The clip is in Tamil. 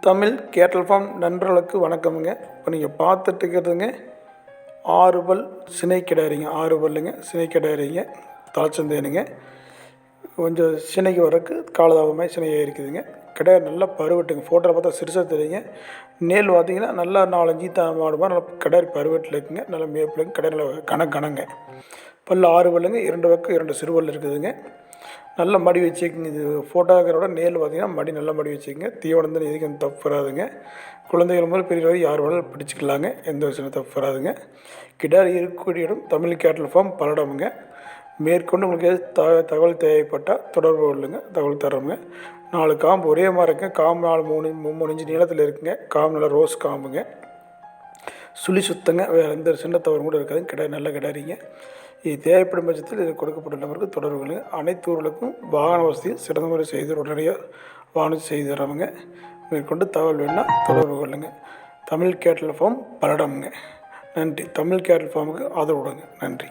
தமிழ் கேட்டல் ஃபார்ம் நண்பர்களுக்கு வணக்கமுங்க. இப்போ நீங்கள் பார்த்துட்டு இருக்கிறதுங்க 6 பல் சினை கிடாரிங்க. 6 பல்லுங்க சினை கிடாரிங்க. தலைச்சந்தேனுங்க. கொஞ்சம் சினைக்கு வரக்கு காலதாபமாக சினையாக இருக்குதுங்க. கிடாரி நல்லா பருவட்டுங்க. ஃபோட்டோவில் பார்த்தா சிறுசாக தெரியுங்க. நேல் பார்த்தீங்கன்னா நல்லா 4-5 மாடு மாதிரி நல்லா கிடாரி பருவட்டில் இருக்குங்க. நல்லா மேப்பிலுங்க. கிடாரி நல்லா கணங்க பல் 6 பல்லுங்க. 2 பக்கம் 2 சிறுபல் இருக்குதுங்க. நல்லா மடி வச்சுக்கோங்க. இது ஃபோட்டோகிராஃபரோட நேரில் பார்த்தீங்கன்னா மடி நல்லா மடி வச்சுக்கோங்க. தீவனம் தான் எதுக்கு எந்த தப்பு வராதுங்க. குழந்தைகள் முதல் பெரியவரை யார் வேணாலும் பிடிச்சிக்கலாங்க. எந்த ஒரு சின்ன தப்பு வராதுங்க. கிடாரி இருக்கக்கூடிய இடம் தமிழ் கேட்டல் ஃபார்ம் பல்லடமுங்க. மேற்கொண்டு உங்களுக்கு தகவல் தேவைப்பட்டால் தொடர்பு கொள்ளுங்க. தகவல் தரோங்க. 4 காம்பு ஒரே மாதிரி இருக்குங்க. காம்பு 3 இன்ச்சு நீளத்தில் இருக்குங்க. காம்பு நல்லா ரோஸ் காம்புங்க. சுழி சுத்தங்க. வேறு எந்த சின்ன தவறு கூட இருக்காதுங்க. கிடாரி நல்ல கிடாரிங்க. இது தேவைப்படும் பட்சத்தில் இது கொடுக்கப்பட்ட நம்பருக்கு தொடர்பு கொள்ளுங்கள். அனைத்து ஊர்களுக்கும் வாகன வசதியும் சிறந்த முறை செய்து உடனடியாக வாகனம் செய்து தரவங்க. மேற்கொண்டு தகவல் வேணுன்னா தொடர்பு கொள்ளுங்கள். தமிழ் கேட்டல் ஃபார்ம் பல்லடமுங்க. நன்றி. தமிழ் கேட்டல் ஃபார்முக்கு ஆதரவு கொடுங்க. நன்றி.